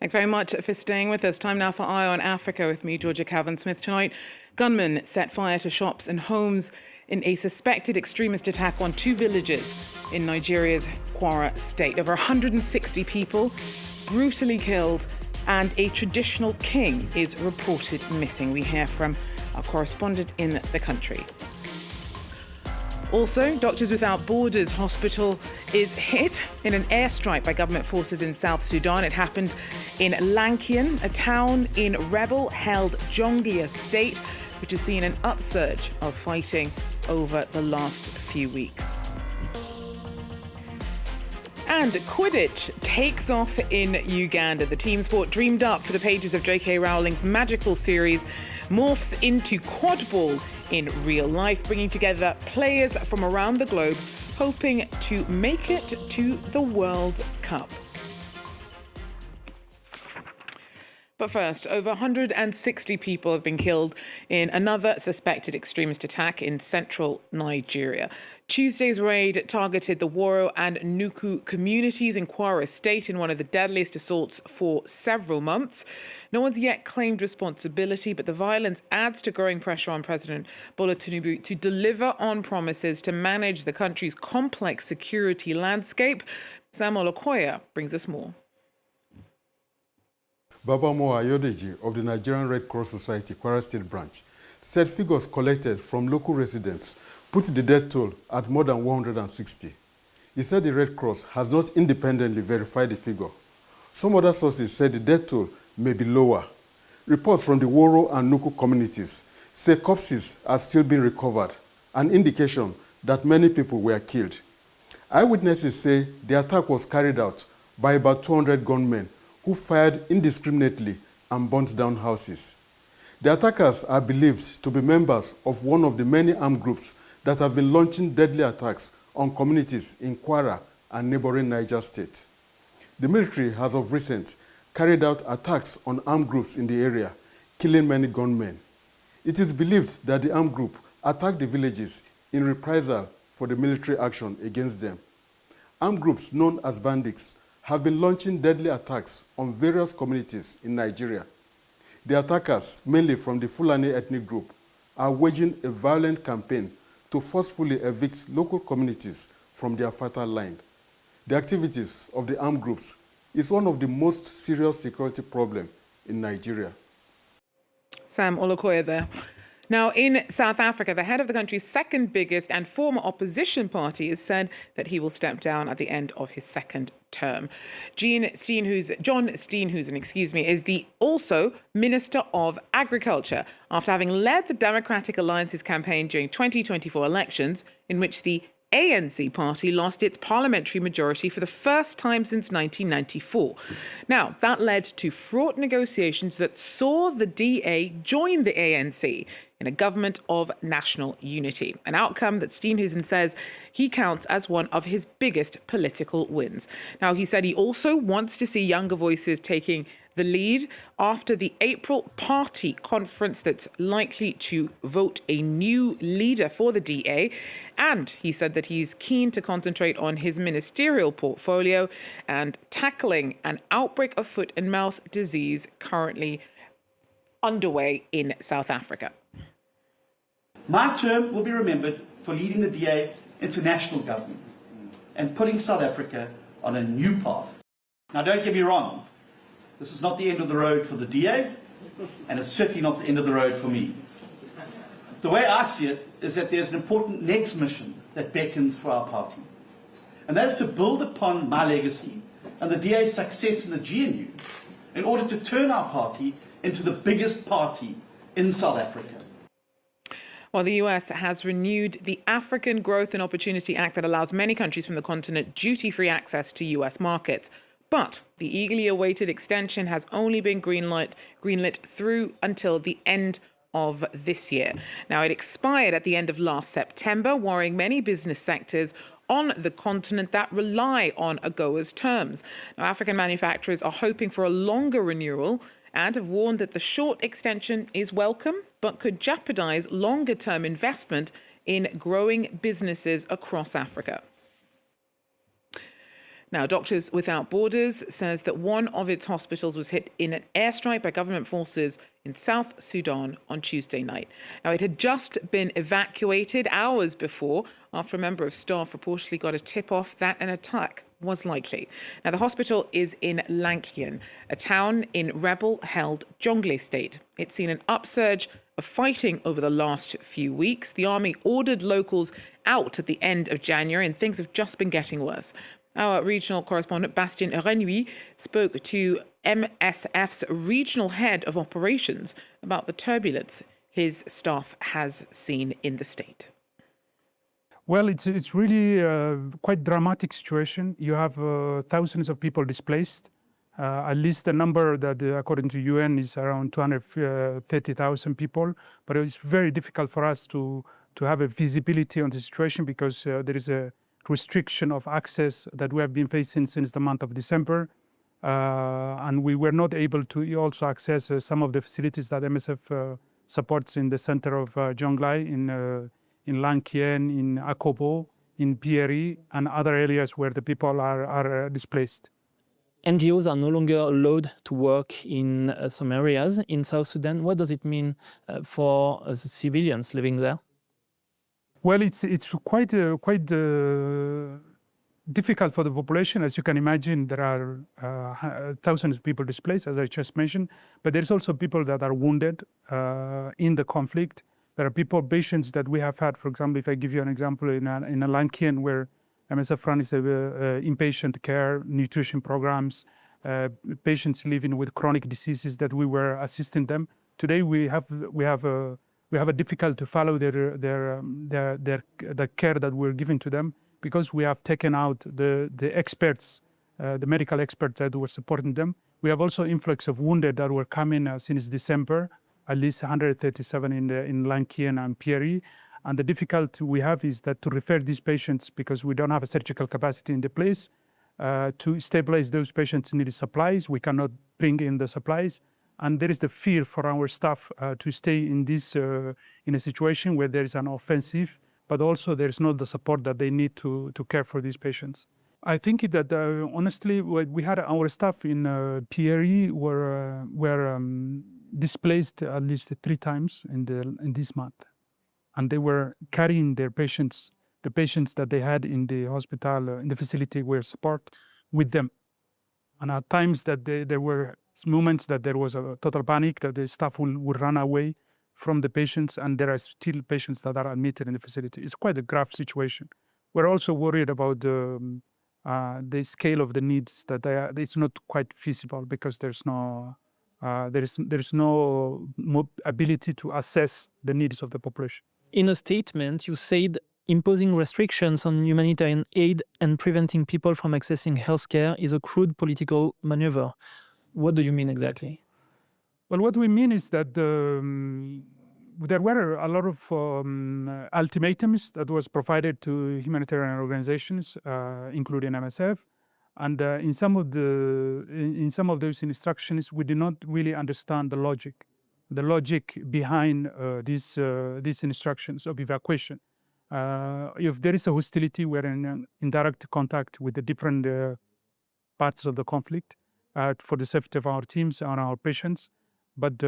Thanks very much for staying with us. Time now for Eye on Africa with me, Georgia Calvin-Smith. Tonight, gunmen set fire to shops and homes in a suspected extremist attack on 2 villages in Nigeria's Kwara state. Over 160 people brutally killed, and a traditional king is reported missing. We hear from our correspondent in the country. Also, Doctors Without Borders Hospital is hit in an airstrike by government forces in South Sudan. It happened in Lankian, a town in rebel-held Jonglei state, which has seen an upsurge of fighting over the last few weeks. And Quidditch takes off in Uganda. The team sport dreamed up for the pages of JK Rowling's magical series morphs into Quadball in real life, bringing together players from around the globe, hoping to make it to the World Cup. But first, over 160 people have been killed in another suspected extremist attack in central Nigeria. Tuesday's raid targeted the Woro and Nuku communities in Kwara state in one of the deadliest assaults for several months. No one's yet claimed responsibility, but the violence adds to growing pressure on President Bola Tinubu to deliver on promises to manage the country's complex security landscape. Sam Olokoya brings us more. Babamo Ayodeji of the Nigerian Red Cross Society Kwara State Branch said figures collected from local residents put the death toll at more than 160. He said the Red Cross has not independently verified the figure. Some other sources said the death toll may be lower. Reports from the Woro and Nuku communities say corpses are still being recovered, an indication that many people were killed. Eyewitnesses say the attack was carried out by about 200 gunmen who fired indiscriminately and burnt down houses. The attackers are believed to be members of one of the many armed groups that have been launching deadly attacks on communities in Kwara and neighboring Niger State. The military has of recent carried out attacks on armed groups in the area, killing many gunmen. It is believed that the armed group attacked the villages in reprisal for the military action against them. Armed groups known as bandits have been launching deadly attacks on various communities in Nigeria. The attackers, mainly from the Fulani ethnic group, are waging a violent campaign to forcefully evict local communities from their fertile land. The activities of the armed groups is one of the most serious security problems in Nigeria. Sam Olokoya there. Now, in South Africa, the head of the country's second biggest and former opposition party has said that he will step down at the end of his second term. John Steenhuisen, is the also Minister of Agriculture after having led the Democratic Alliance's campaign during 2024 elections, in which the ANC party lost its parliamentary majority for the first time since 1994. Now, that led to fraught negotiations that saw the DA join the ANC in a government of national unity, an outcome that Steenhuisen says he counts as one of his biggest political wins. Now, he said he also wants to see younger voices taking the lead after the April party conference that's likely to vote a new leader for the DA. And he said that he's keen to concentrate on his ministerial portfolio and tackling an outbreak of foot and mouth disease currently underway in South Africa. My term will be remembered for leading the DA into national government and putting South Africa on a new path. Now, don't get me wrong. This is not the end of the road for the DA, and it's certainly not the end of the road for me. The way I see it is that there's an important next mission that beckons for our party, and that is to build upon my legacy and the DA's success in the GNU in order to turn our party into the biggest party in South Africa. Well, the US has renewed the African Growth and Opportunity Act that allows many countries from the continent duty-free access to US markets. But the eagerly awaited extension has only been greenlit through until the end of this year. Now, it expired at the end of last September, worrying many business sectors on the continent that rely on AGOA's terms. Now, African manufacturers are hoping for a longer renewal and have warned that the short extension is welcome, but could jeopardize longer-term investment in growing businesses across Africa. Now, Doctors Without Borders says that one of its hospitals was hit in an airstrike by government forces in South Sudan on Tuesday night. Now, it had just been evacuated hours before after a member of staff reportedly got a tip-off that an attack was likely. Now, the hospital is in Lankien, a town in rebel-held Jonglei state. It's seen an upsurge of fighting over the last few weeks. The army ordered locals out at the end of January, and things have just been getting worse. Our regional correspondent, Bastien Renouy, spoke to MSF's regional head of operations about the turbulence his staff has seen in the state. Well, it's really a quite dramatic situation. You have thousands of people displaced. At least the number that, according to UN, is around 230,000 people. But it's very difficult for us to have a visibility on the situation because there is a restriction of access that we have been facing since the month of December. And we were not able to also access some of the facilities that MSF supports in the center of Jonglei, in Lankien, in Akobo, in Pieri, and other areas where the people are displaced. NGOs are no longer allowed to work in some areas in South Sudan. What does it mean for the civilians living there? Well, it's quite difficult for the population. As you can imagine, there are thousands of people displaced, as I just mentioned, but there's also people that are wounded in the conflict. There are patients that we have had, for example, if I give you an example, in a Lankien where MSF runs inpatient care, nutrition programs, patients living with chronic diseases that we were assisting them. Today we have a difficult to follow the care that we're giving to them because we have taken out the experts, the medical experts that were supporting them. We have also influx of wounded that were coming since December, at least 137 in Lankien and Pieri. And the difficulty we have is that to refer these patients, because we don't have a surgical capacity in the place, to stabilize those patients need supplies. We cannot bring in the supplies. And there is the fear for our staff to stay in this in a situation where there is an offensive, but also there's not the support that they need to care for these patients. I think that honestly, we had our staff in Pieri were displaced at least 3 times in this month. And they were carrying their patients, the patients that they had in the hospital, in the facility where support, with them. And at times that there were moments that there was a total panic, that the staff would run away from the patients, and there are still patients that are admitted in the facility. It's quite a grave situation. We're also worried about the scale of the needs, that it's not quite feasible because there's no ability to assess the needs of the population. In a statement, you said imposing restrictions on humanitarian aid and preventing people from accessing healthcare is a crude political maneuver. What do you mean exactly? Well, what we mean is that there were a lot of ultimatums that was provided to humanitarian organizations, including MSF, and in some of those instructions, we did not really understand the logic behind these instructions of evacuation. If there is a hostility, we're in direct contact with the different parts of the conflict for the safety of our teams and our patients. But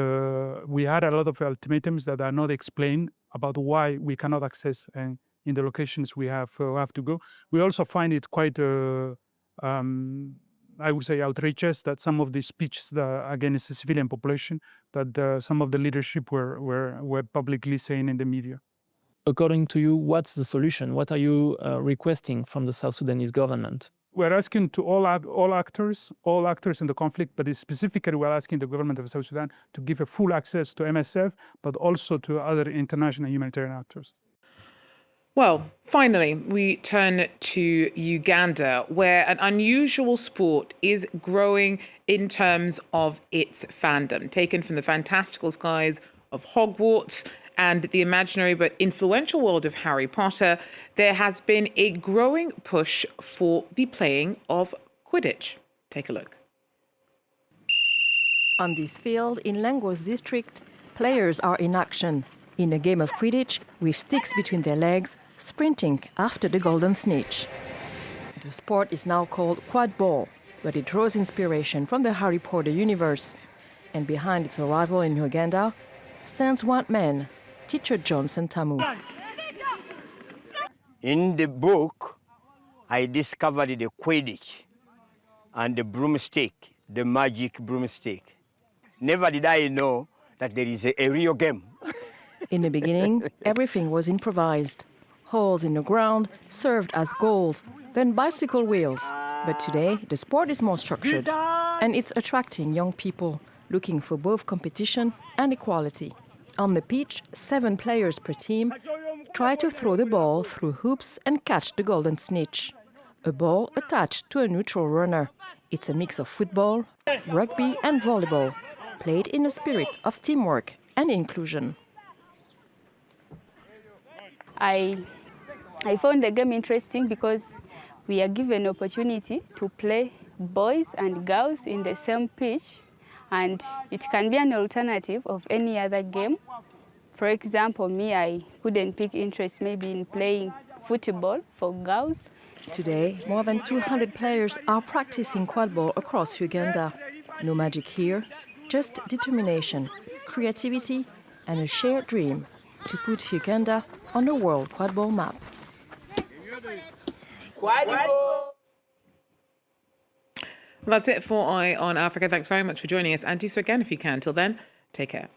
we had a lot of ultimatums that are not explained about why we cannot access in the locations we have to go. We also find it quite, I would say, outrageous that some of the speeches against the civilian population that some of the leadership were publicly saying in the media. According to you, what's the solution? What are you requesting from the South Sudanese government? We're asking to all actors in the conflict, but specifically we're asking the government of South Sudan to give a full access to MSF, but also to other international humanitarian actors. Well, finally, we turn to Uganda, where an unusual sport is growing in terms of its fandom, taken from the fantastical skies of Hogwarts and the imaginary but influential world of Harry Potter. There has been a growing push for the playing of Quidditch. Take a look. On this field in Langos district, players are in action in a game of Quidditch with sticks between their legs, sprinting after the golden snitch. The sport is now called Quadball, but it draws inspiration from the Harry Potter universe. And behind its arrival in Uganda stands one man, teacher Johnson Tamu. In the book, I discovered the Quidditch and the broomstick, the magic broomstick. Never did I know that there is a real game. In the beginning, everything was improvised. Holes in the ground served as goals, then bicycle wheels. But today, the sport is more structured, and it's attracting young people looking for both competition and equality. On the pitch, 7 players per team try to throw the ball through hoops and catch the golden snitch, a ball attached to a neutral runner. It's a mix of football, rugby and volleyball, played in a spirit of teamwork and inclusion. I found the game interesting because we are given opportunity to play boys and girls in the same pitch, and it can be an alternative of any other game. For example, me, I couldn't pick interest maybe in playing football for girls. Today, more than 200 players are practicing quadball across Uganda. No magic here, just determination, creativity, and a shared dream to put Uganda on the world quadball map. That's it for Eye on Africa. Thanks very much for joining us, and do so again if you can. Till then, take care.